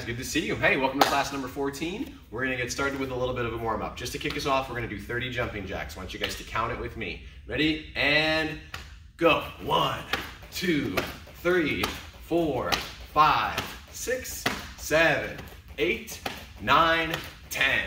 guys, good to see you. Hey, welcome to class number 14. We're gonna get started with a little bit of a warm-up. Just to kick us off, we're gonna do 30 jumping jacks. I want you guys to count it with me. Ready? And go. 1, 2, 3, 4, 5, 6, 7, 8, 9, 10,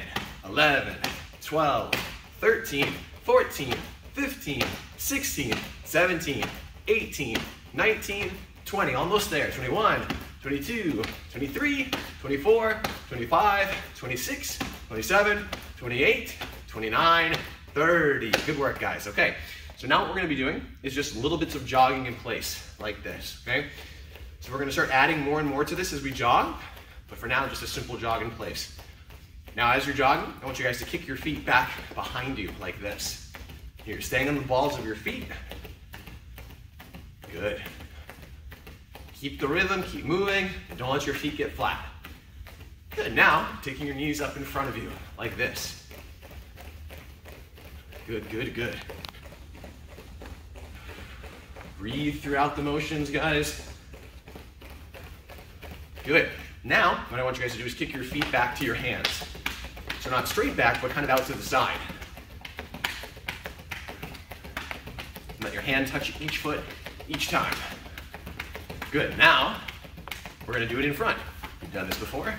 11, 12, 13, 14, 15, 16, 17, 18, 19, 20, almost there. 21, 22, 23, 24, 25, 26, 27, 28, 29, 30. Good work, guys. Okay, so now what we're gonna be doing is just little bits of jogging in place, like this, okay? So we're gonna start adding more and more to this as we jog, but for now, just a simple jog in place. Now, as you're jogging, I want you guys to kick your feet back behind you, like this. You're staying on the balls of your feet. Good. Keep the rhythm, keep moving, and don't let your feet get flat. Good, now, taking your knees up in front of you, like this. Good, good, good. Breathe throughout the motions, guys. Good. Now, what I want you guys to do is kick your feet back to your hands. So not straight back, but kind of out to the side. Let your hand touch each foot each time. Good, now, we're gonna do it in front. You've done this before.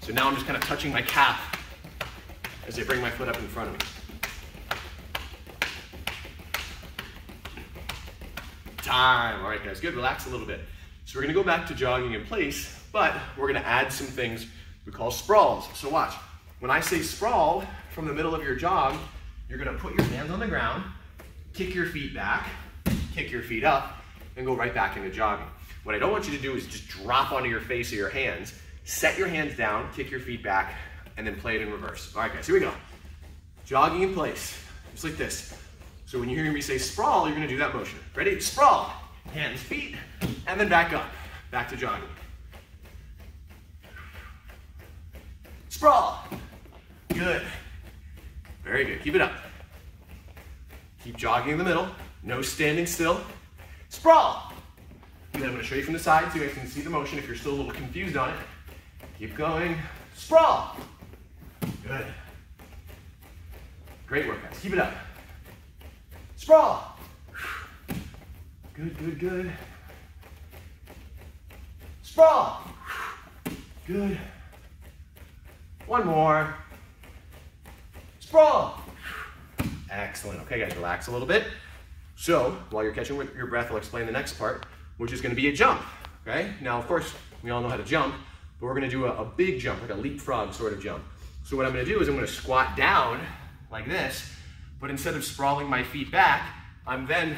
So now I'm just kind of touching my calf as I bring my foot up in front of me. Time, all right guys, good, relax a little bit. So we're gonna go back to jogging in place, but we're gonna add some things we call sprawls. So watch, when I say sprawl from the middle of your jog, you're gonna put your hands on the ground, kick your feet back, kick your feet up, and go right back into jogging. What I don't want you to do is just drop onto your face or your hands. Set your hands down, kick your feet back, and then play it in reverse. All right, guys, here we go. Jogging in place, just like this. So when you hear me say sprawl, you're gonna do that motion. Ready? Sprawl. Hands, feet, and then back up. Back to jogging. Sprawl. Good. Very good. Keep it up. Keep jogging in the middle. No standing still. Sprawl. And then I'm going to show you from the side so you guys can see the motion if you're still a little confused on it. Keep going. Sprawl. Good. Great work, guys. Keep it up. Sprawl. Good, good, good. Sprawl. Good. One more. Sprawl. Excellent. Okay, guys, relax a little bit. So, while you're catching your breath, I'll explain the next part, which is going to be a jump, okay? Now, of course, we all know how to jump, but we're going to do a big jump, like a leapfrog sort of jump. So what I'm going to do is I'm going to squat down like this, but instead of sprawling my feet back, I'm then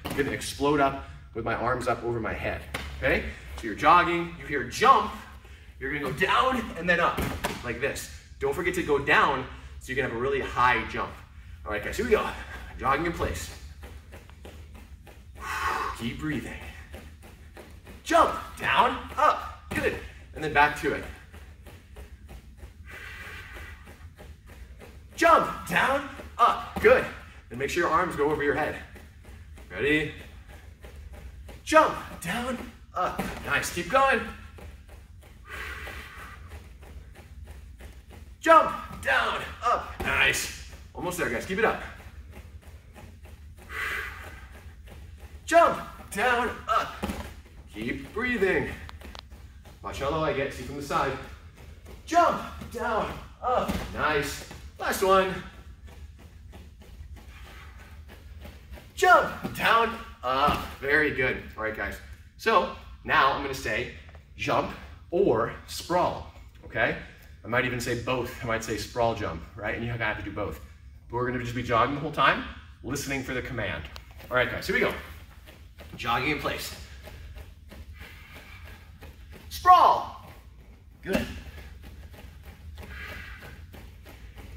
going to explode up with my arms up over my head, okay? So you're jogging, you hear jump, you're going to go down and then up, like this. Don't forget to go down so you can have a really high jump. All right, guys, here we go. Jogging in place. Keep breathing. Jump, down, up, good. And then back to it. Jump, down, up, good. And make sure your arms go over your head. Ready? Jump, down, up. Nice, keep going. Jump, down, up. Nice. Almost there, guys, keep it up. Jump, down, up. Keep breathing. Watch how low I get, see from the side. Jump, down, up. Nice. Last one. Jump, down, up. Very good. All right, guys. So now I'm gonna say jump or sprawl, okay? I might even say both. I might say sprawl jump, right? And you have to do both. But we're gonna just be jogging the whole time, listening for the command. All right, guys, here we go. Jogging in place. Sprawl. Good.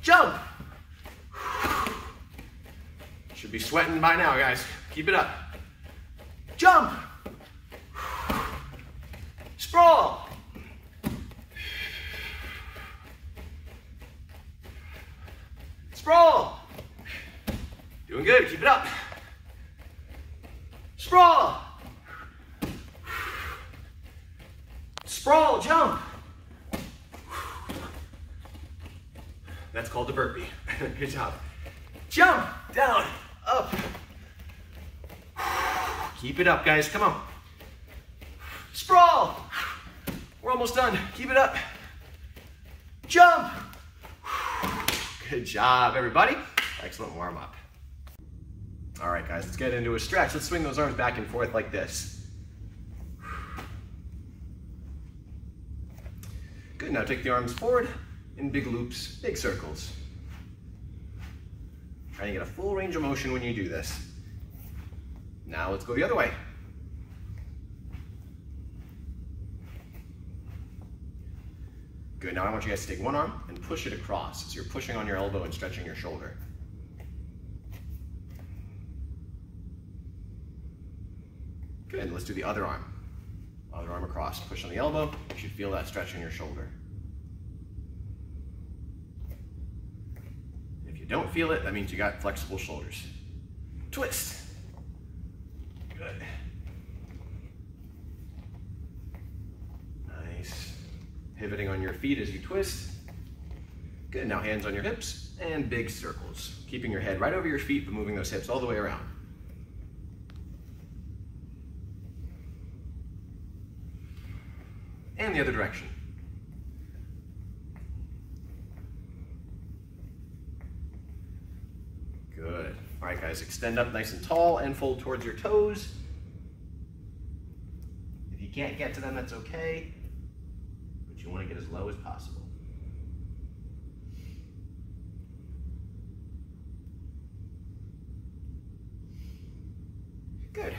Jump. Should be sweating by now, guys. Keep it up. Jump. Sprawl. Sprawl. Doing good. Keep it up. Sprawl. Sprawl, jump. That's called the burpee. Good job. Jump, down, up. Keep it up, guys, come on. Sprawl. We're almost done, keep it up. Jump. Good job, everybody. Excellent warm up. All right, guys, let's get into a stretch. Let's swing those arms back and forth like this. Good, now take the arms forward in big loops, big circles. Try to get a full range of motion when you do this. Now let's go the other way. Good, now I want you guys to take one arm and push it across. So you're pushing on your elbow and stretching your shoulder. Good, let's do the other arm. Other arm across, push on the elbow. You should feel that stretch in your shoulder. If you don't feel it, that means you got flexible shoulders. Twist. Good. Nice. Pivoting on your feet as you twist. Good, now hands on your hips and big circles. Keeping your head right over your feet, but moving those hips all the way around. And the other direction. Good. All right, guys, extend up nice and tall and fold towards your toes. If you can't get to them, that's okay, but you want to get as low as possible. Good.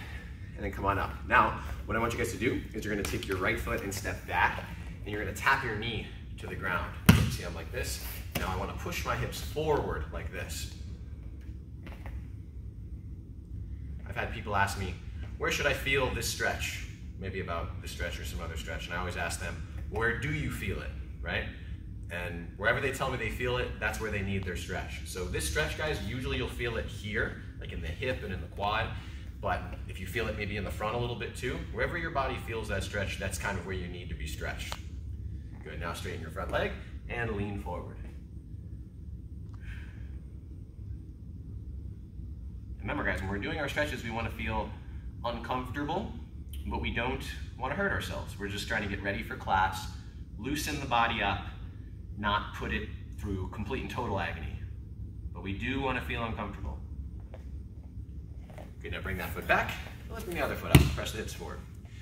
And then come on up. Now, what I want you guys to do is you're going to take your right foot and step back, and you're going to tap your knee to the ground. See, I'm like this. Now I want to push my hips forward like this. I've had people ask me, where should I feel this stretch? Maybe about this stretch or some other stretch, and I always ask them, where do you feel it, right? And wherever they tell me they feel it, that's where they need their stretch. So this stretch, guys, usually you'll feel it here, like in the hip and in the quad. But if you feel it maybe in the front a little bit too, wherever your body feels that stretch, that's kind of where you need to be stretched. Good, now straighten your front leg and lean forward. Remember, guys, when we're doing our stretches, we want to feel uncomfortable, but we don't want to hurt ourselves. We're just trying to get ready for class, loosen the body up, not put it through complete and total agony. But we do want to feel uncomfortable. Okay, now bring that foot back. Let's bring the other foot up. Press the hips forward.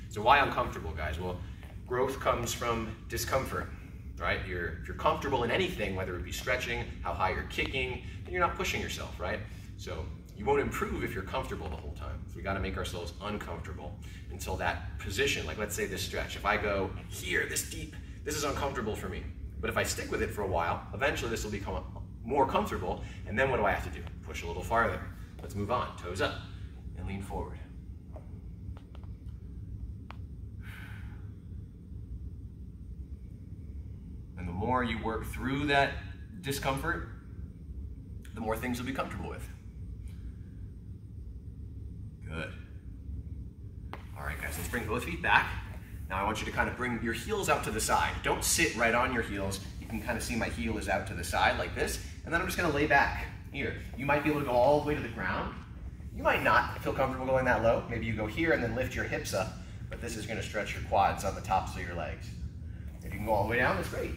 So why uncomfortable, guys? Well, growth comes from discomfort, right? If you're comfortable in anything, whether it be stretching, how high you're kicking, then you're not pushing yourself, right? So you won't improve if you're comfortable the whole time. So we got to make ourselves uncomfortable until that position, like let's say this stretch. If I go here, this deep, this is uncomfortable for me. But if I stick with it for a while, eventually this will become more comfortable. And then what do I have to do? Push a little farther. Let's move on. Toes up. And lean forward. And the more you work through that discomfort, the more things you'll be comfortable with. Good. All right, guys, let's bring both feet back. Now I want you to kind of bring your heels out to the side. Don't sit right on your heels. You can kind of see my heel is out to the side like this, and then I'm just gonna lay back here. You might be able to go all the way to the ground. You might not feel comfortable going that low. Maybe you go here and then lift your hips up, but this is gonna stretch your quads on the tops of your legs. If you can go all the way down, that's great.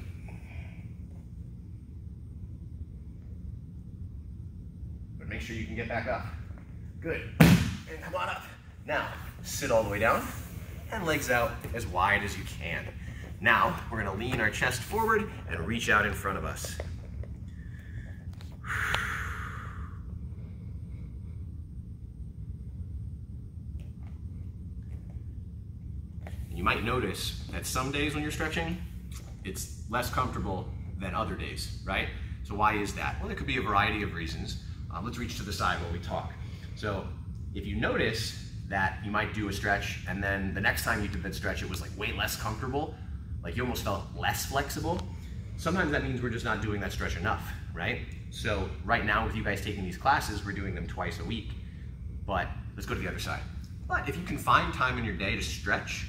But make sure you can get back up. Good, and come on up. Now, sit all the way down and legs out as wide as you can. Now, we're gonna lean our chest forward and reach out in front of us. You might notice that some days when you're stretching, it's less comfortable than other days, right? So why is that? Well, there could be a variety of reasons. Let's reach to the side while we talk. So if you notice that you might do a stretch and then the next time you did that stretch, it was like way less comfortable, like you almost felt less flexible, sometimes that means we're just not doing that stretch enough, right? So right now with you guys taking these classes, we're doing them twice a week, but let's go to the other side. But if you can find time in your day to stretch,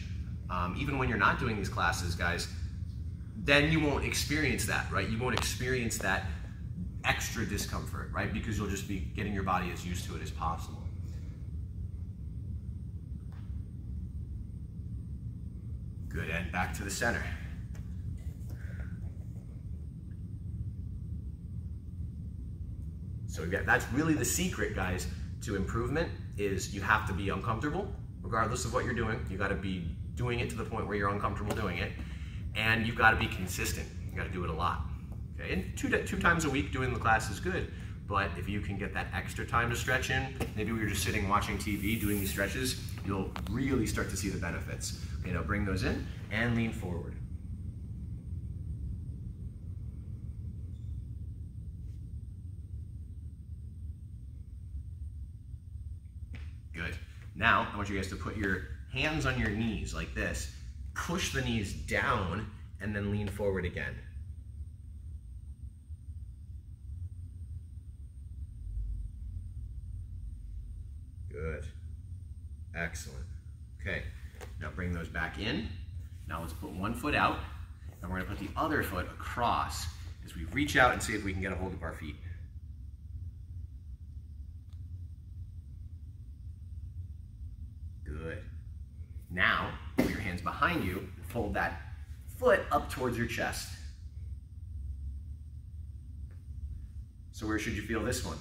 even when you're not doing these classes, guys, then you won't experience that, right? You won't experience that extra discomfort, right? Because you'll just be getting your body as used to it as possible. Good, and back to the center. So again, that's really the secret, guys, to improvement, is you have to be uncomfortable, regardless of what you're doing. You gotta be doing it to the point where you're uncomfortable doing it. And you've gotta be consistent. You gotta do it a lot. Okay, and two times a week doing the class is good, but if you can get that extra time to stretch in, maybe when you're just sitting watching TV doing these stretches, you'll really start to see the benefits. Okay, now bring those in and lean forward. Good. Now, I want you guys to put your hands on your knees like this. Push the knees down and then lean forward again. Good. Excellent. Okay, now bring those back in. Now let's put one foot out, and we're gonna put the other foot across as we reach out and see if we can get a hold of our feet. Good. Now, put your hands behind you and fold that foot up towards your chest. So where should you feel this one?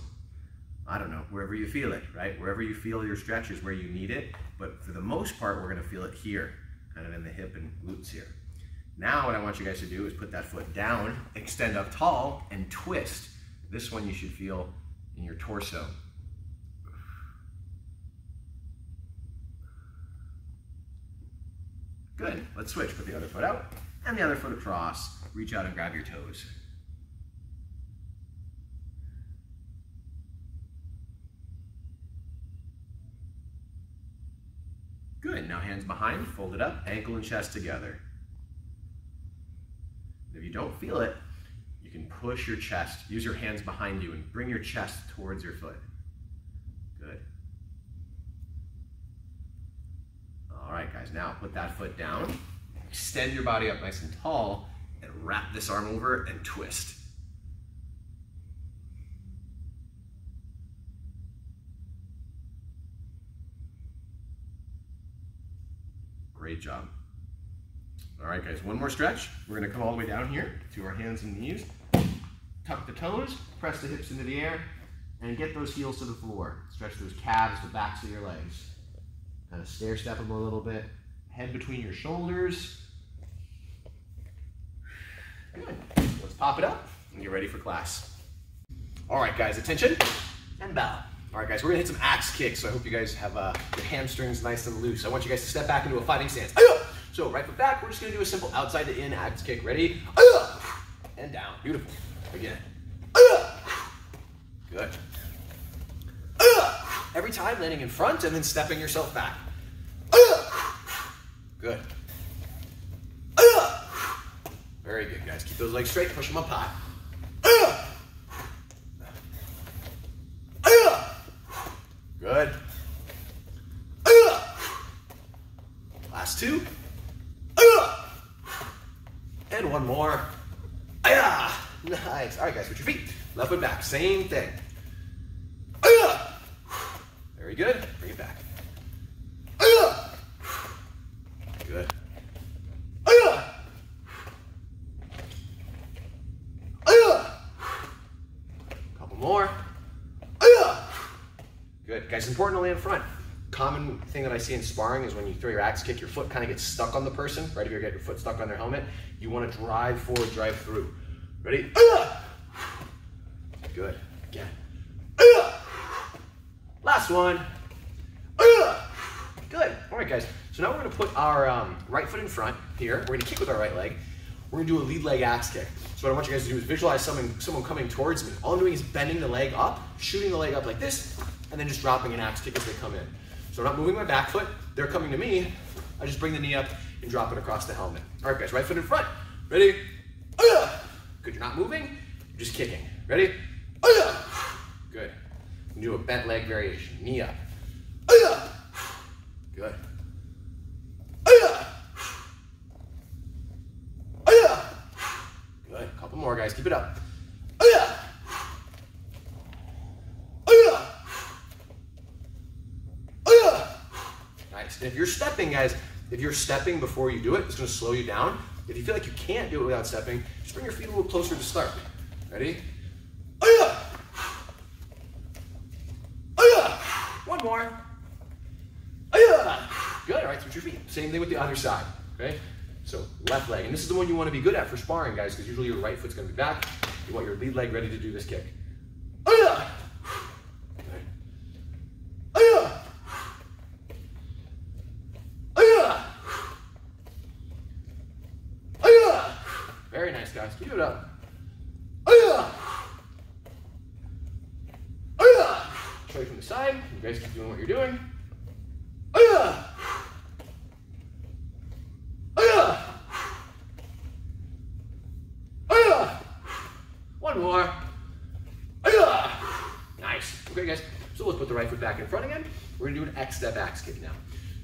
I don't know, wherever you feel it, right? Wherever you feel your stretch is where you need it, but for the most part, we're gonna feel it here, kind of in the hip and glutes here. Now what I want you guys to do is put that foot down, extend up tall, and twist. This one you should feel in your torso. Good, let's switch. Put the other foot out and the other foot across. Reach out and grab your toes. Good, now hands behind, fold it up, ankle and chest together. If you don't feel it, you can push your chest. Use your hands behind you and bring your chest towards your foot. Good. All right, guys, now put that foot down, extend your body up nice and tall, and wrap this arm over and twist. Great job. All right, guys, one more stretch. We're gonna come all the way down here to our hands and knees. Tuck the toes, press the hips into the air, and get those heels to the floor. Stretch those calves, the backs of your legs. Kind of stair step them a little bit. Head between your shoulders. Good. Let's pop it up and get ready for class. All right, guys, attention and bow. All right, guys, we're gonna hit some axe kicks, so I hope you guys have your hamstrings nice and loose. I want you guys to step back into a fighting stance. So right foot back, we're just gonna do a simple outside to in axe kick. Ready? And down. Beautiful. Again. Good. Every time landing in front and then stepping yourself back. Good. Very good, guys. Keep those legs straight, push them up high. Good. Last two. And one more. Nice. All right, guys, switch your feet. Left foot back, same thing. Very good. Bring it back. Good. Couple more. Good. Guys, it's important to land front. Common thing that I see in sparring is when you throw your axe kick, your foot kind of gets stuck on the person, right? If you get your foot stuck on their helmet, you want to drive forward, drive through. Ready? Good. Again. Last one. Good. All right, guys. So now we're going to put our right foot in front here. We're going to kick with our right leg. We're going to do a lead leg axe kick. So what I want you guys to do is visualize someone coming towards me. All I'm doing is bending the leg up, shooting the leg up like this, and then just dropping an axe kick as they come in. So I'm not moving my back foot. They're coming to me. I just bring the knee up and drop it across the helmet. All right, guys, right foot in front. Ready? Good, you're not moving, you're just kicking. Ready? Good. Do a bent leg variation. Knee up. Good. Good. Couple more, guys. Keep it up. And if you're stepping, guys, if you're stepping before you do it, it's gonna slow you down. If you feel like you can't do it without stepping, just bring your feet a little closer to start. Ready? One more. Good, all right, switch your feet. Same thing with the other side, okay? So left leg, and this is the one you want to be good at for sparring, guys, because usually your right foot's gonna be back. You want your lead leg ready to do this kick. Very nice, guys. Keep it up. Straight from the side. You guys keep doing what you're doing. One more. Nice. Okay, guys. So let's put the right foot back in front again. We're gonna do an X step axe kick now.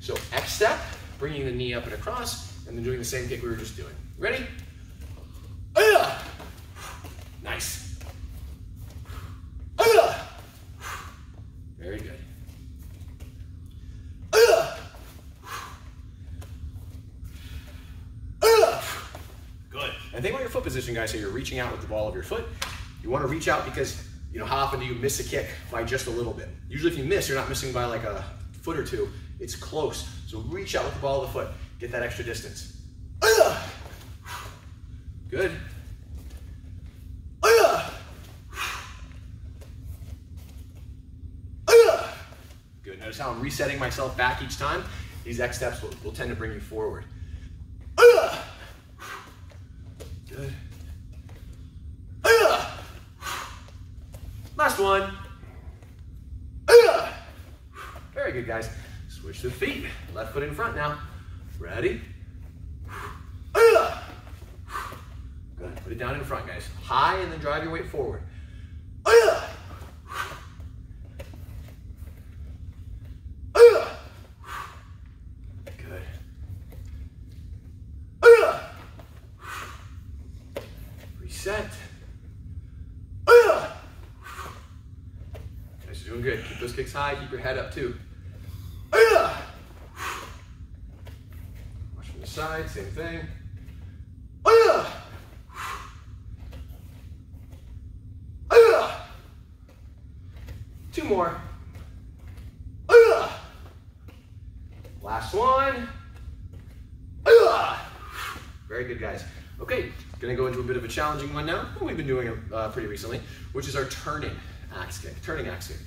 So X step, bringing the knee up and across, and then doing the same kick we were just doing. Ready? Nice. Very good. Good. And think about your foot position, guys. So you're reaching out with the ball of your foot. You want to reach out because, you know, how often do you miss a kick by just a little bit? Usually if you miss, you're not missing by like a foot or two. It's close. So reach out with the ball of the foot. Get that extra distance. Good. Good. Notice how I'm resetting myself back each time. These X steps will tend to bring you forward. Good. Last one. Very good, guys. Switch the feet. Left foot in front now. Ready? Good. Put it down in front, guys. High and then drive your weight forward. Good. Reset. Guys, you're doing good. Keep those kicks high. Keep your head up too. Watch from the side. Same thing. Two more. Last one. Very good, guys. Okay, gonna go into a bit of a challenging one now. We've been doing it pretty recently, which is our turning axe kick. Turning axe kick.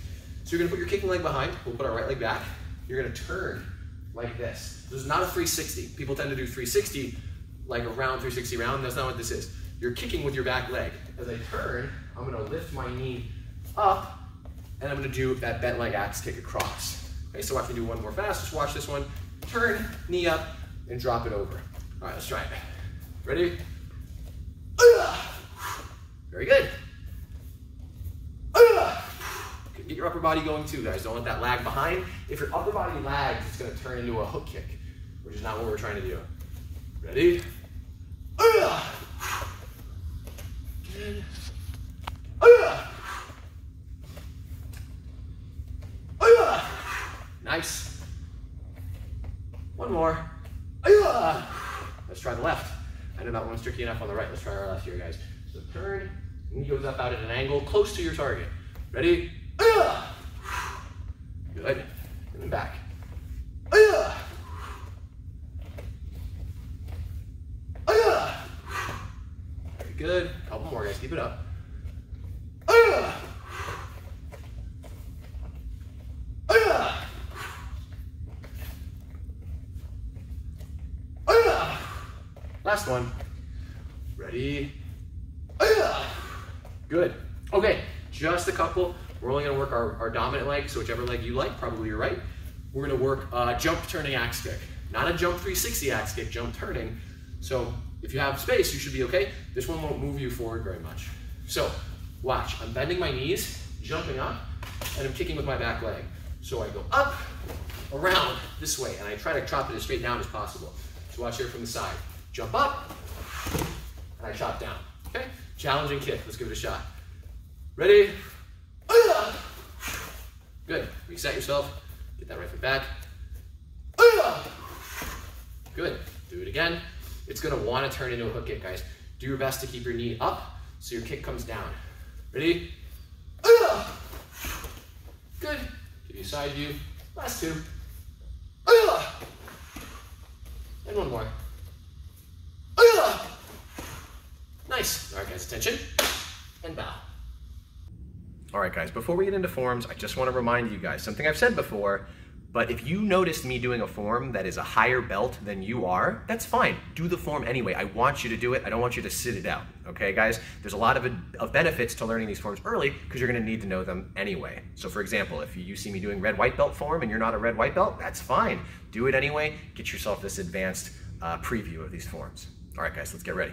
So you're gonna put your kicking leg behind. We'll put our right leg back. You're gonna turn like this. This is not a 360. People tend to do 360, like a round 360 round. That's not what this is. You're kicking with your back leg. As I turn, I'm gonna lift my knee up, and I'm gonna do that bent leg axe kick across. Okay, so after you do one more fast, just watch this one. Turn, knee up, and drop it over. All right, let's try it. Ready? Very good. Get your upper body going too, guys. Don't let that lag behind. If your upper body lags, it's gonna turn into a hook kick, which is not what we're trying to do. Ready? Good. Nice. One more. Let's try the left. I know that one's tricky enough on the right. Let's try our left here, guys. So turn, knee goes up out at an angle close to your target. Ready? Good. And then back. Very good. A couple more, guys. Keep it up. Last one. Ready? Good. Okay, just a couple. We're only gonna work our dominant leg, so whichever leg you like, probably your right. We're gonna work jump turning axe kick. Not a jump 360 axe kick, jump turning. So if you have space, you should be okay. This one won't move you forward very much. So watch, I'm bending my knees, jumping up, and I'm kicking with my back leg. So I go up, around, this way, and I try to chop it as straight down as possible. So watch here from the side. Jump up, and I chop down, okay? Challenging kick, let's give it a shot. Ready? Good, reset yourself, get that right foot back. Good. Do it again. It's going to want to turn into a hook kick, guys. Do your best to keep your knee up so your kick comes down. Ready? Good. Give you a side view. Last two. And one more. Nice. All right, guys, attention. And bow. All right, guys, before we get into forms, I just want to remind you guys something I've said before, but if you noticed me doing a form that is a higher belt than you are, that's fine. Do the form anyway. I want you to do it. I don't want you to sit it out. Okay, guys? There's a lot of benefits to learning these forms early because you're going to need to know them anyway. So, for example, if you see me doing red-white belt form and you're not a red-white belt, that's fine. Do it anyway. Get yourself this advanced preview of these forms. All right, guys, let's get ready.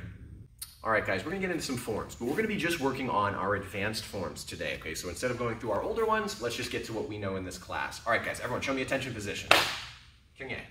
All right, guys, we're gonna get into some forms, but we're gonna be just working on our advanced forms today, okay? So instead of going through our older ones, let's just get to what we know in this class. All right, guys, everyone, show me attention position. Kyungye.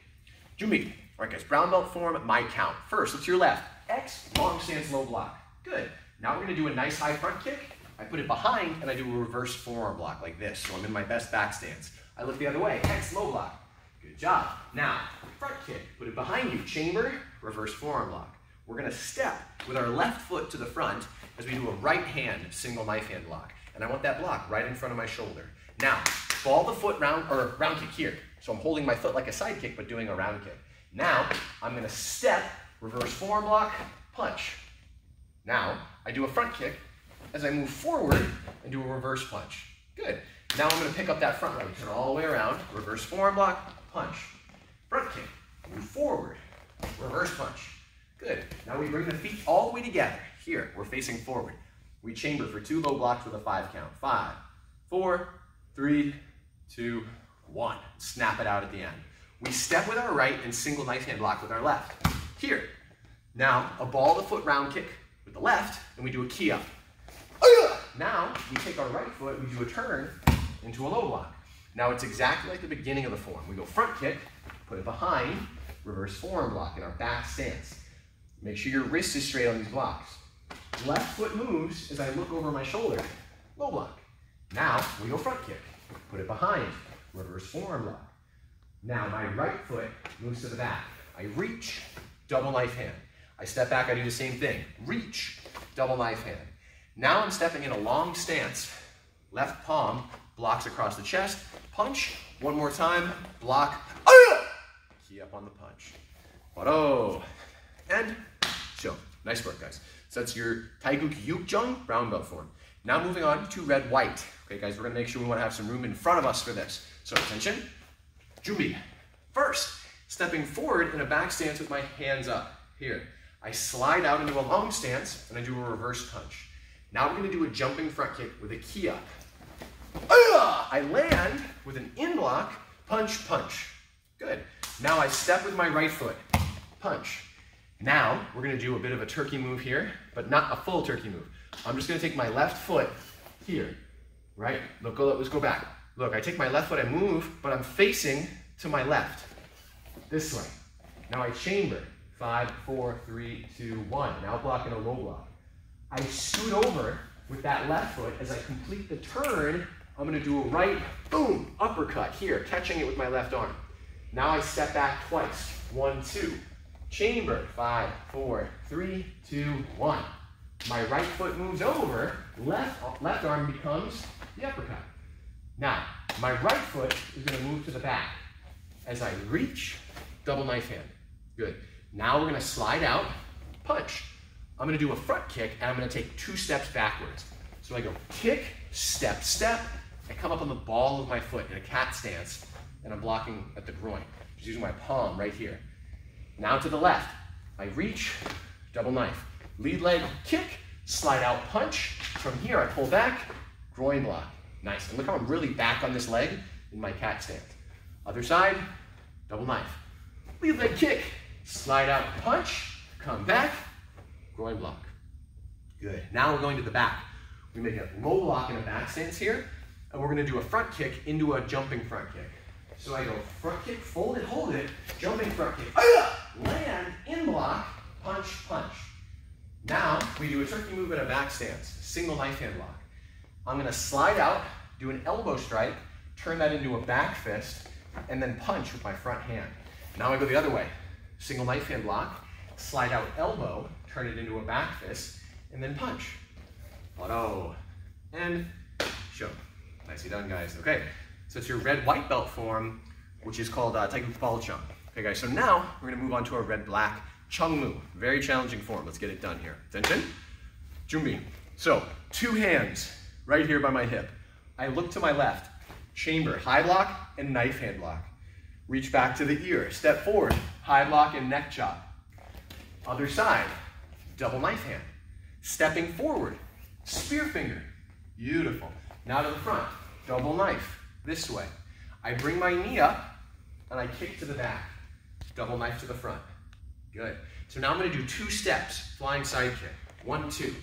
Jumi. All right, guys, brown belt form, my count. First, look to your left. X, long stance, low block. Good. Now we're gonna do a nice high front kick. I put it behind, and I do a reverse forearm block like this, so I'm in my best back stance. I look the other way, X, low block. Good job. Now, front kick, put it behind you, chamber, reverse forearm block. We're gonna step with our left foot to the front as we do a right hand single knife hand block. And I want that block right in front of my shoulder. Now, ball the foot round kick here. So I'm holding my foot like a side kick, but doing a round kick. Now, I'm gonna step, reverse forearm block, punch. Now, I do a front kick as I move forward and do a reverse punch. Good. Now I'm gonna pick up that front leg, turn all the way around, reverse forearm block, punch. Front kick, move forward, reverse punch. Good. Now we bring the feet all the way together. Here, we're facing forward. We chamber for 2 low blocks with a 5 count. 5, 4, 3, 2, 1. Snap it out at the end. We step with our right and single knife hand block with our left. Here. Now, a ball the foot round kick with the left, and we do a key up. Now, we take our right foot, we do a turn into a low block. Now it's exactly like the beginning of the form. We go front kick, put it behind, reverse forearm block in our back stance. Make sure your wrist is straight on these blocks. Left foot moves as I look over my shoulder. Low block. Now we go front kick. Put it behind. Reverse forearm block. Now my right foot moves to the back. I reach. Double knife hand. I step back. I do the same thing. Reach. Double knife hand. Now I'm stepping in a long stance. Left palm blocks across the chest. Punch. One more time. Block. Key up on the punch. Wado. And show. Nice work, guys. So that's your Taeguk Yukjung brown belt form. Now moving on to red-white. Okay, guys, we're gonna make sure we wanna have some room in front of us for this. So attention, Jumi. First, stepping forward in a back stance with my hands up. Here, I slide out into a long stance and I do a reverse punch. Now we're gonna do a jumping front kick with a key up. I land with an in block, punch, punch. Good. Now I step with my right foot, punch. Now, we're gonna do a bit of a turkey move here, but not a full turkey move. I'm just gonna take my left foot here, right? Look, let's go back. Look, I take my left foot, I move, but I'm facing to my left, this way. Now I chamber, 5, 4, 3, 2, 1. Now blocking a low block. I scoot over with that left foot. As I complete the turn, I'm gonna do a right, boom, uppercut here, catching it with my left arm. Now I step back twice, 1, 2. Chamber, 5, 4, 3, 2, 1. My right foot moves over, left arm becomes the uppercut. Now, my right foot is gonna move to the back. As I reach, double knife hand. Good. Now we're gonna slide out, punch. I'm gonna do a front kick, and I'm gonna take 2 steps backwards. So I go kick, step, step. I come up on the ball of my foot in a cat stance, and I'm blocking at the groin. Just using my palm right here. Now to the left, I reach, double knife. Lead leg, kick, slide out, punch. From here, I pull back, groin block. Nice, and look how I'm really back on this leg in my cat stance. Other side, double knife. Lead leg kick, slide out, punch, come back, groin block. Good, now we're going to the back. We make a low block in a back stance here, and we're gonna do a front kick into a jumping front kick. So I go front kick, fold it, hold it, jumping front kick, land, in block, punch, punch. Now we do a turkey move in a back stance, single knife hand block. I'm gonna slide out, do an elbow strike, turn that into a back fist, and then punch with my front hand. Now I go the other way. Single knife hand block, slide out elbow, turn it into a back fist, and then punch. Auto. And show. Nicely done, guys. Okay, so it's your red-white belt form, which is called Taigu Ball Chung. Okay, guys, so now we're gonna move on to our red-black Chung Mu. Very challenging form. Let's get it done here. Attention. Junbi. So, 2 hands right here by my hip. I look to my left. Chamber, high block and knife hand block. Reach back to the ear. Step forward, high block and neck chop. Other side, double knife hand. Stepping forward, spear finger. Beautiful. Now to the front, double knife, this way. I bring my knee up and I kick to the back. Double knife to the front. Good. So now I'm gonna do 2 steps, flying side kick. 1, 2.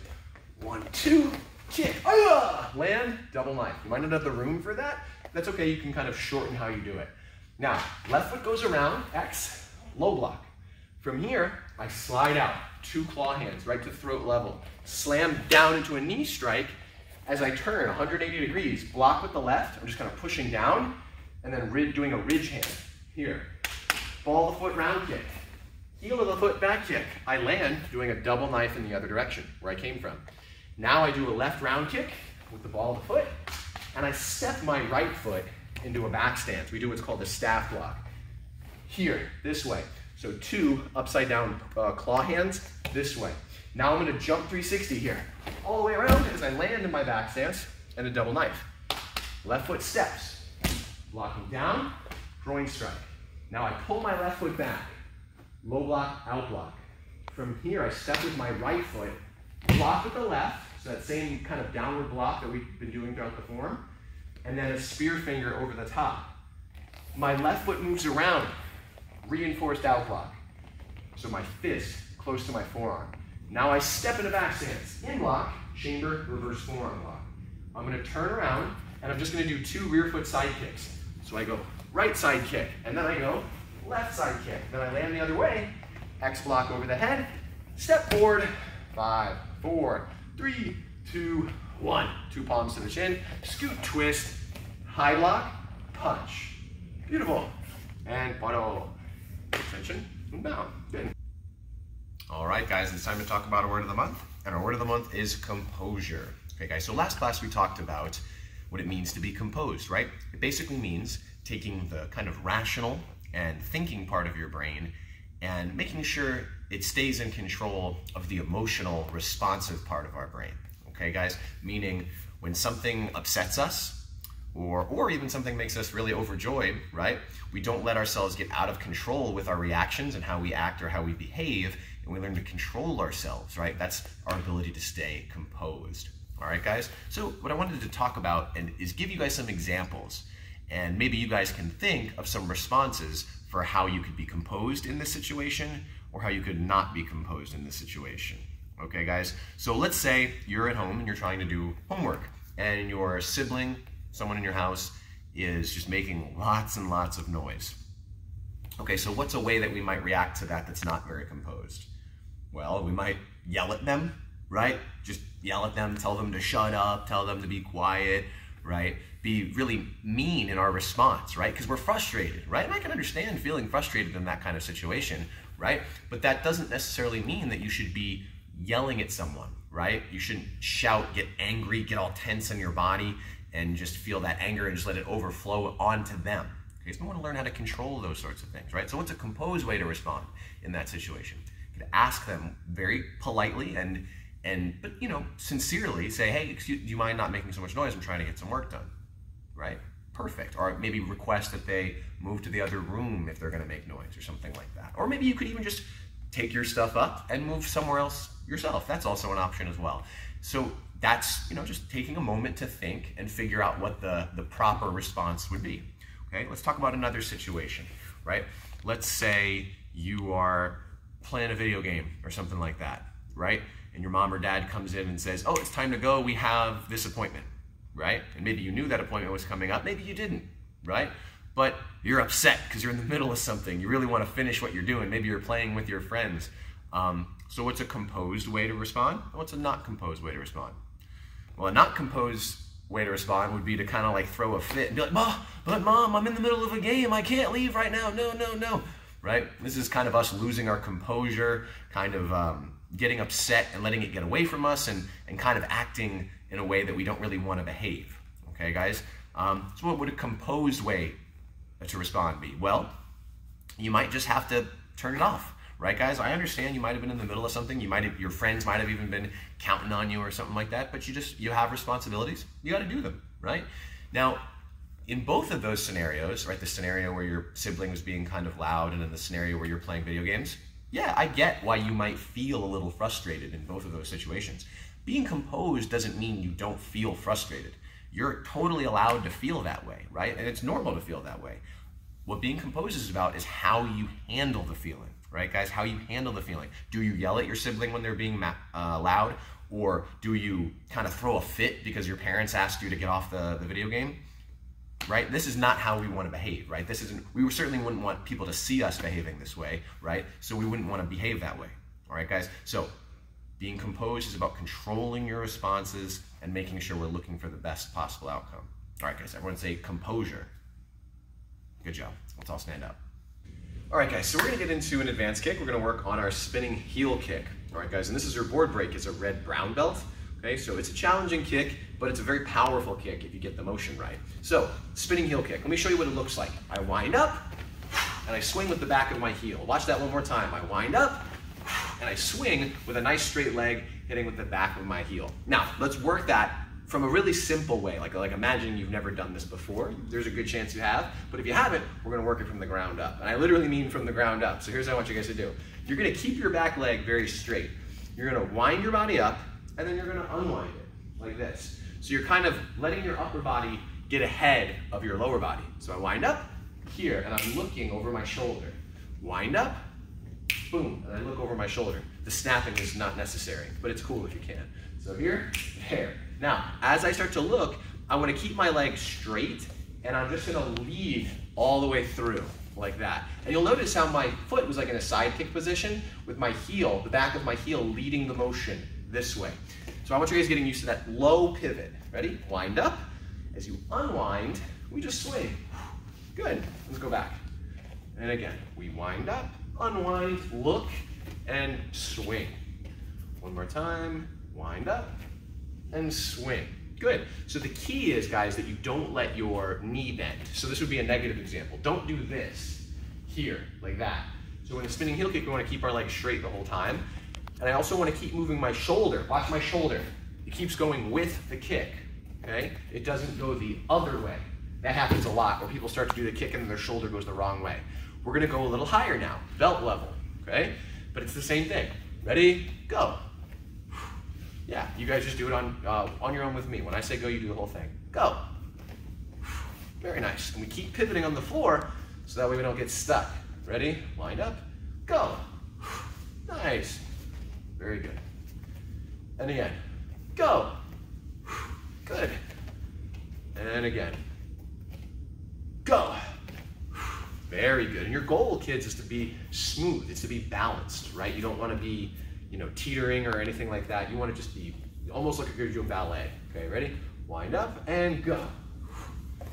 1, 2, kick. Land, double knife. You might not have the room for that. That's okay, you can kind of shorten how you do it. Now, left foot goes around, X, low block. From here, I slide out, 2 claw hands, right to throat level. Slam down into a knee strike. As I turn 180 degrees, block with the left. I'm just kind of pushing down, and then doing a ridge hand. Here, ball of the foot round kick. Heel of the foot back kick. I land doing a double knife in the other direction, where I came from. Now I do a left round kick with the ball of the foot, and I step my right foot into a back stance. We do what's called a staff block. Here, this way. So 2 upside down claw hands, this way. Now I'm gonna jump 360 here. All the way around as I land in my back stance and a double knife. Left foot steps. Blocking down, groin strike. Now I pull my left foot back. Low block, out block. From here, I step with my right foot, block with the left, so that same kind of downward block that we've been doing throughout the form, and then a spear finger over the top. My left foot moves around, reinforced out block. So my fist close to my forearm. Now I step in a back stance, in block, chamber, reverse forearm block. I'm gonna turn around, and I'm just gonna do 2 rear foot side kicks. So I go right side kick, and then I go left side kick. Then I land the other way, X block over the head, step forward, 5, 4, 3, 2, 1. 2 palms to the chin, scoot, twist, high block, punch. Beautiful. And pano. Attention, and down. Good. All right, guys, it's time to talk about our word of the month. And our word of the month is composure. Okay, guys, so last class we talked about what it means to be composed, right? It basically means taking the kind of rational and thinking part of your brain and making sure it stays in control of the emotional, responsive part of our brain. Okay, guys? Meaning when something upsets us or even something makes us really overjoyed, right? We don't let ourselves get out of control with our reactions and how we act or how we behave, and we learn to control ourselves, right? That's our ability to stay composed. All right, guys? So what I wanted to talk about is give you guys some examples, and maybe you guys can think of some responses for how you could be composed in this situation or how you could not be composed in this situation. Okay, guys? So let's say you're at home and you're trying to do homework, and your sibling, someone in your house, is just making lots and lots of noise. Okay, so what's a way that we might react to that that's not very composed? Well, we might yell at them, right? Just yell at them, tell them to shut up, tell them to be quiet, right? Be really mean in our response, right? Because we're frustrated, right? And I can understand feeling frustrated in that kind of situation, right? But that doesn't necessarily mean that you should be yelling at someone, right? You shouldn't shout, get angry, get all tense in your body, and just feel that anger and just let it overflow onto them. Okay, so we want to learn how to control those sorts of things, right? So what's a composed way to respond in that situation? You could ask them very politely but you know, sincerely say, hey, excuse, do you mind not making so much noise? I'm trying to get some work done, right? Perfect. Or maybe request that they move to the other room if they're going to make noise or something like that. Or maybe you could even just take your stuff up and move somewhere else yourself. That's also an option as well. So that's, you know, just taking a moment to think and figure out what the proper response would be. Okay, let's talk about another situation, right? Let's say you are playing a video game or something like that, right? And your mom or dad comes in and says, oh, it's time to go, we have this appointment, right? And maybe you knew that appointment was coming up, maybe you didn't, right? But you're upset because you're in the middle of something. You really want to finish what you're doing. Maybe you're playing with your friends. So what's a composed way to respond? What's a not composed way to respond? Well, a not composed way to respond would be to kind of like throw a fit and be like, but mom, I'm in the middle of a game. I can't leave right now. No, right? This is kind of us losing our composure, kind of getting upset and letting it get away from us, and kind of acting in a way that we don't really want to behave, okay, guys? So what would a composed way to respond be? Well, you might just have to turn it off, right, guys? I understand you might have been in the middle of something. Your friends might have even been counting on you or something like that, but you have responsibilities. You got to do them, right? Now, in both of those scenarios, right, the scenario where your sibling was being kind of loud and in the scenario where you're playing video games, yeah, I get why you might feel a little frustrated in both of those situations. Being composed doesn't mean you don't feel frustrated. You're totally allowed to feel that way, right? And it's normal to feel that way. What being composed is about is how you handle the feeling, right, guys? How you handle the feeling. Do you yell at your sibling when they're being loud? Or do you kind of throw a fit because your parents asked you to get off the video game? Right? This is not how we want to behave, right? We certainly wouldn't want people to see us behaving this way, right? So we wouldn't want to behave that way. All right, guys? So being composed is about controlling your responses and making sure we're looking for the best possible outcome. All right, guys, everyone say composure. Good job. Let's all stand up. All right, guys, so we're gonna get into an advanced kick. We're gonna work on our spinning heel kick. All right, guys, and this is your board break. It's a red-brown belt. Okay, so it's a challenging kick, but it's a very powerful kick if you get the motion right. So, spinning heel kick. Let me show you what it looks like. I wind up, and I swing with the back of my heel. Watch that one more time. I wind up, and I swing with a nice straight leg, hitting with the back of my heel. Now, let's work that from a really simple way. Like imagine you've never done this before. There's a good chance you have, but if you haven't, we're gonna work it from the ground up. And I literally mean from the ground up. So here's what I want you guys to do. You're gonna keep your back leg very straight. You're gonna wind your body up, and then you're gonna unwind it, like this. So you're kind of letting your upper body get ahead of your lower body. So I wind up here, and I'm looking over my shoulder. Wind up, boom, and I look over my shoulder. The snapping is not necessary, but it's cool if you can. So here, there. Now, as I start to look, I wanna keep my leg straight, and I'm just gonna lead all the way through, like that. And you'll notice how my foot was like in a side kick position with my heel, the back of my heel leading the motion this way. So I want you guys getting used to that low pivot. Ready? Wind up. As you unwind, we just swing. Good. Let's go back. And again, we wind up, unwind, look, and swing. One more time. Wind up and swing. Good. So the key is, guys, that you don't let your knee bend. So this would be a negative example. Don't do this here, like that. So in a spinning heel kick, we want to keep our legs straight the whole time. And I also want to keep moving my shoulder. Watch my shoulder. It keeps going with the kick, okay? It doesn't go the other way. That happens a lot where people start to do the kick and then their shoulder goes the wrong way. We're gonna go a little higher now, belt level, okay? But it's the same thing. Ready? Go. Yeah, you guys just do it on your own with me. When I say go, you do the whole thing. Go. Very nice. And we keep pivoting on the floor so that way we don't get stuck. Ready? Wind up. Go. Nice. Very good. And again. Go. Good. And again. Go. Very good. And your goal, kids, is to be smooth. It's to be balanced, right? You don't want to be, teetering or anything like that. You want to just be almost like you're doing ballet. Okay, ready? Wind up and go.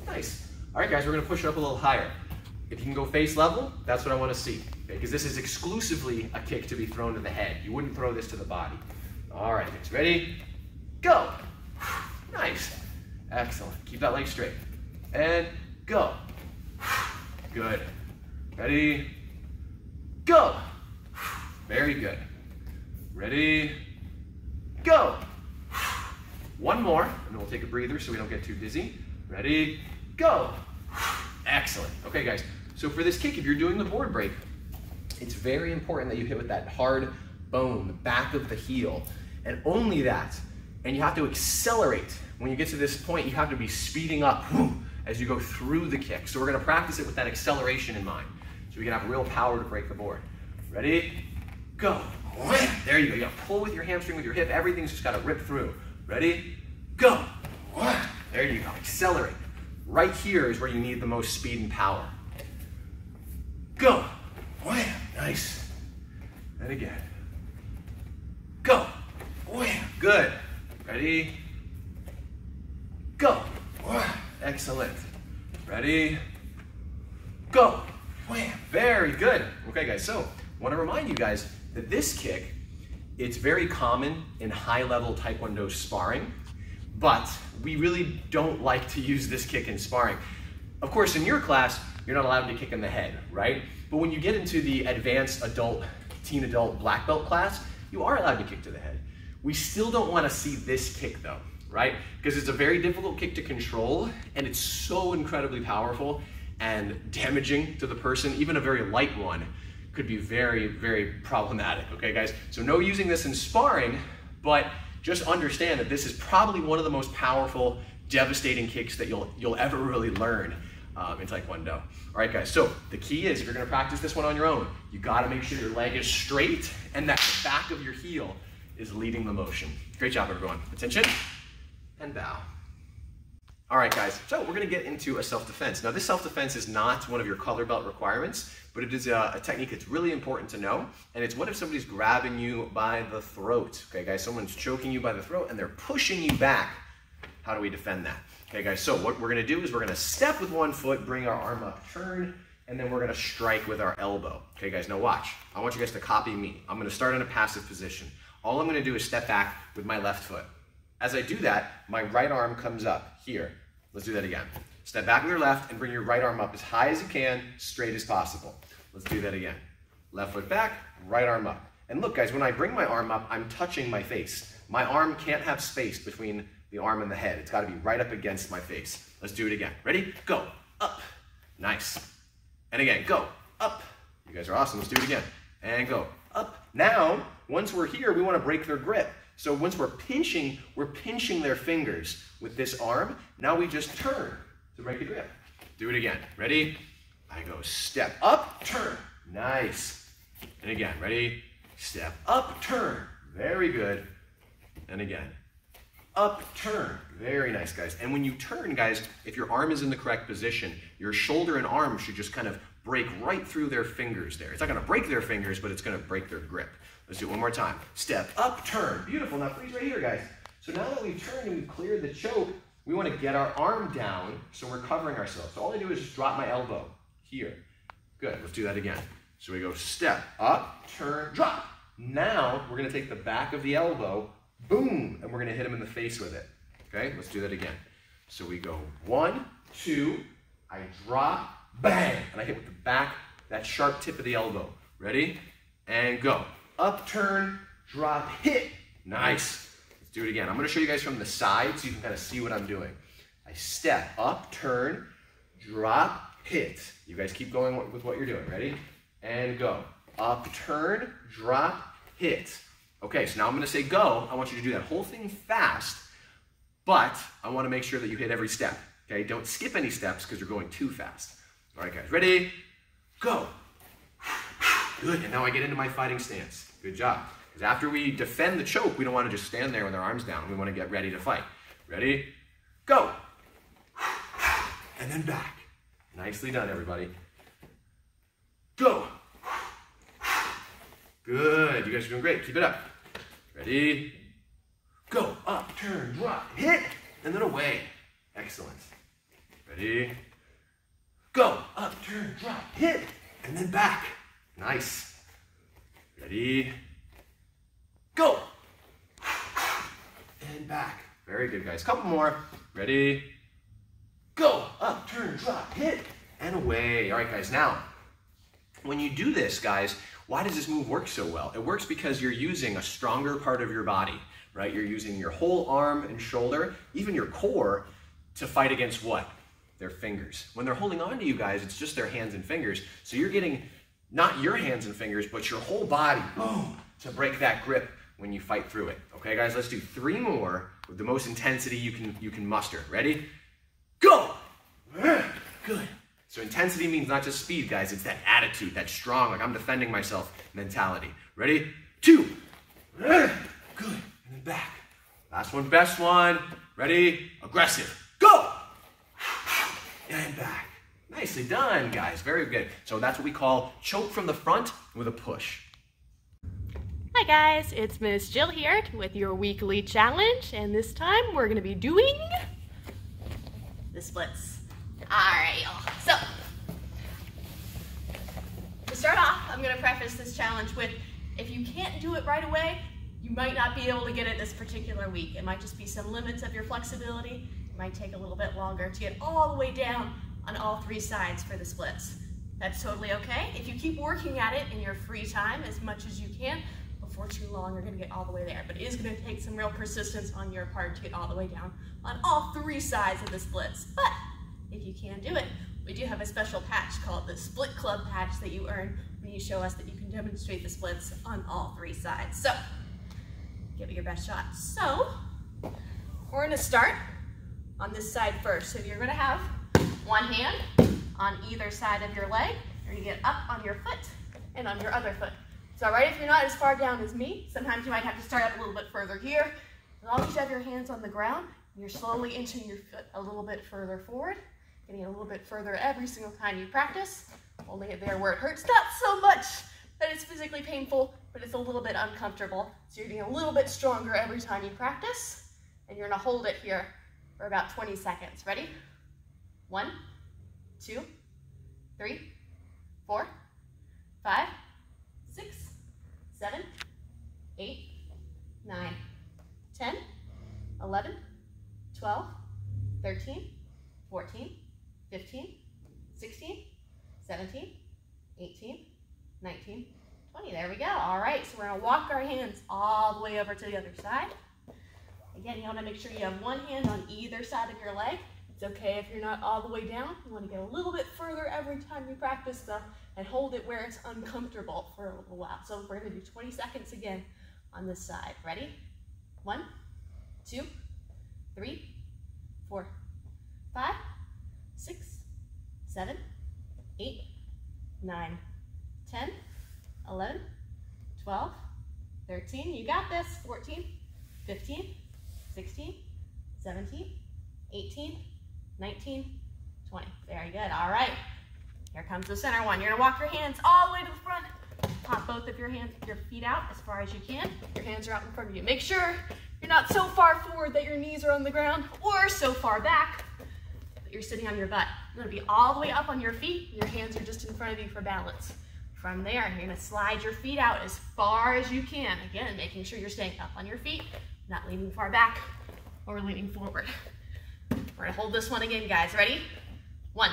Nice. All right, guys, we're going to push it up a little higher. If you can go face level, that's what I want to see. Okay, because this is exclusively a kick to be thrown to the head. You wouldn't throw this to the body. All right, guys, ready? Go. Nice. Excellent. Keep that leg straight. And go. Good. Ready? Go. Very good. Ready? Go. One more, and then we'll take a breather so we don't get too dizzy. Ready? Go. Excellent. Okay, guys. So for this kick, if you're doing the board break, it's very important that you hit with that hard bone, the back of the heel, and only that. And you have to accelerate. When you get to this point, you have to be speeding up as you go through the kick. So we're going to practice it with that acceleration in mind, so we can have real power to break the board. Ready? Go. There you go. You got to pull with your hamstring, with your hip. Everything's just got to rip through. Ready? Go. There you go. Accelerate. Right here is where you need the most speed and power. Go. Nice. And again. Go. Good. Ready? Go. Excellent. Ready? Go. wham. Very good. Okay, guys, so I want to remind you guys that this kick, it's very common in high-level Taekwondo sparring, but we really don't like to use this kick in sparring. Of course, in your class, you're not allowed to kick in the head, right? But when you get into the advanced adult, teen adult black belt class, you are allowed to kick to the head. We still don't want to see this kick though, right? Because it's a very difficult kick to control, and it's so incredibly powerful and damaging to the person. Even a very light one could be very, very problematic, okay guys? So no using this in sparring, but just understand that this is probably one of the most powerful, devastating kicks that you'll ever really learn in Taekwondo. All right, guys, so the key is if you're gonna practice this one on your own, you gotta make sure your leg is straight and that the back of your heel is leading the motion. Great job, everyone. Attention, and bow. All right, guys, so we're gonna get into a self-defense. Now, this self-defense is not one of your color belt requirements, but it is a technique that's really important to know, and it's what if somebody's grabbing you by the throat, okay, guys? Someone's choking you by the throat and they're pushing you back. How do we defend that? Okay, guys, so what we're gonna do is we're gonna step with one foot, bring our arm up, turn, and then we're gonna strike with our elbow. Okay, guys, now watch. I want you guys to copy me. I'm gonna start in a passive position. All I'm gonna do is step back with my left foot. As I do that, my right arm comes up here. Let's do that again. Step back with your left and bring your right arm up as high as you can, straight as possible. Let's do that again. Left foot back, right arm up. And look, guys, when I bring my arm up, I'm touching my face. My arm can't have space between the arm and the head. It's got to be right up against my face. Let's do it again. Ready? Go. Up. Nice. And again, go. Up. You guys are awesome. Let's do it again. And go. Up. Now, once we're here, we want to break their grip. So once we're pinching their fingers with this arm. Now we just turn to break the grip. Do it again. Ready? I go step up, turn. Nice. And again, ready? Step up, turn. Very good. And again. Up, turn. Very nice, guys. And when you turn, guys, if your arm is in the correct position, your shoulder and arm should just kind of break right through their fingers there. It's not going to break their fingers, but it's going to break their grip. Let's do it one more time. Step up, turn. Beautiful. Now freeze right here, guys. So now that we've turned and we've cleared the choke, we want to get our arm down so we're covering ourselves. So all I do is just drop my elbow here. Good. Let's do that again. So we go step up, turn, drop. Now we're going to take the back of the elbow, boom, and we're going to hit him in the face with it. Okay, let's do that again. So we go 1, 2, I drop, bang, and I hit with the back, that sharp tip of the elbow. Ready? And go. Up, turn, drop, hit. Nice. Let's do it again. I'm going to show you guys from the side so you can kind of see what I'm doing. I step up, turn, drop, hit. You guys keep going with what you're doing. Ready? And go. Up, turn, drop, hit. Okay, so now I'm going to say go. I want you to do that whole thing fast, but I want to make sure that you hit every step. Okay, don't skip any steps because you're going too fast. All right, guys, ready? Go. Good, and now I get into my fighting stance. Good job. Because after we defend the choke, we don't want to just stand there with our arms down. We want to get ready to fight. Ready? Go. And then back. Nicely done, everybody. Go. Good, you guys are doing great. Keep it up. Ready? Go. Up, turn, drop, hit, and then away. Excellent. Ready? Go. Up, turn, drop, hit, and then back. Nice. Ready? Go. And back. Very good, guys. Couple more. Ready? Go. Up, turn, drop, hit, and away. All right, guys. Now, when you do this, guys, why does this move work so well? It works because you're using a stronger part of your body, right? You're using your whole arm and shoulder, even your core, to fight against what? Their fingers. When they're holding on to you guys, it's just their hands and fingers. So you're getting not your hands and fingers, but your whole body, boom, to break that grip when you fight through it. Okay, guys, let's do 3 more with the most intensity you can muster. Ready? Go! Good. So intensity means not just speed, guys. It's that attitude, that strong, like I'm defending myself mentality. Ready? 2. Good. And then back. Last one, best one. Ready? Aggressive. Go! And back. Nicely done, guys. Very good. So that's what we call choke from the front with a push. Hi guys, it's Miss Jill here with your weekly challenge, and this time we're going to be doing the splits. Alright, y'all. So, gonna preface this challenge with, if you can't do it right away, you might not be able to get it this particular week. It might just be some limits of your flexibility. It might take a little bit longer to get all the way down on all 3 sides for the splits. That's totally okay. If you keep working at it in your free time as much as you can, before too long, you're gonna get all the way there. But it is gonna take some real persistence on your part to get all the way down on all 3 sides of the splits. But if you can do it, we do have a special patch called the Split Club patch that you earn when you show us that you can demonstrate the splits on all 3 sides. So, give it your best shot. So, we're gonna start on this side first. So you're gonna have one hand on either side of your leg. You're gonna get up on your foot and on your other foot. It's all right if you're not as far down as me. Sometimes you might have to start up a little bit further here. As long as you have your hands on the ground, you're slowly inching your foot a little bit further forward, getting it a little bit further every single time you practice. Holding it there where it hurts, not so much that it's physically painful, but it's a little bit uncomfortable. So you're getting a little bit stronger every time you practice, and you're gonna hold it here for about 20 seconds. Ready? 1, 2, 3, 4, 5, 6, 7, 8, 9, 10, 11, 12, 13, 14, 15, 16, 17, 18, 19, 20. There we go. All right, so we're gonna walk our hands all the way over to the other side. Again, you wanna make sure you have one hand on either side of your leg. It's okay if you're not all the way down. You wanna get a little bit further every time you practice though, and hold it where it's uncomfortable for a little while. So we're gonna do 20 seconds again on this side. Ready? 1, 2, 3, 4, 5, 6, 7, 8, 9, 10, 11, 12, 13, you got this, 14, 15, 16, 17, 18, 19, 20. Very good. All right. Here comes the center one. You're going to walk your hands all the way to the front. Pop both of your feet out as far as you can. Your hands are out in front of you. Make sure you're not so far forward that your knees are on the ground or so far back that you're sitting on your butt. You're going to be all the way up on your feet. Your hands are just in front of you for balance. From there, you're going to slide your feet out as far as you can. Again, making sure you're staying up on your feet, not leaning far back or leaning forward. We're going to hold this one again, guys. Ready? 1,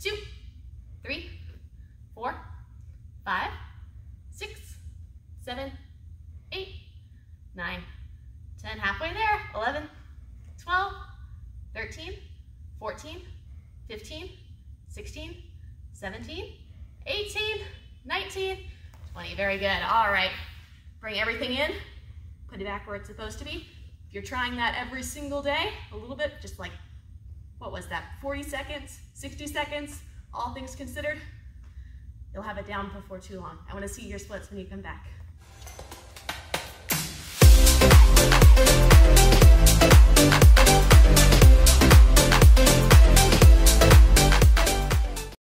2, 3, 4, 5, 6, 7, 8, 9, 10. Halfway there. 11, 12, 13, 14, 15, 16, 17, 18, 19, 20. Very good. All right. Bring everything in. Put it back where it's supposed to be. If you're trying that every single day, a little bit, just like, what was that, 40 seconds, 60 seconds, all things considered, you'll have it down before too long. I want to see your splits when you come back.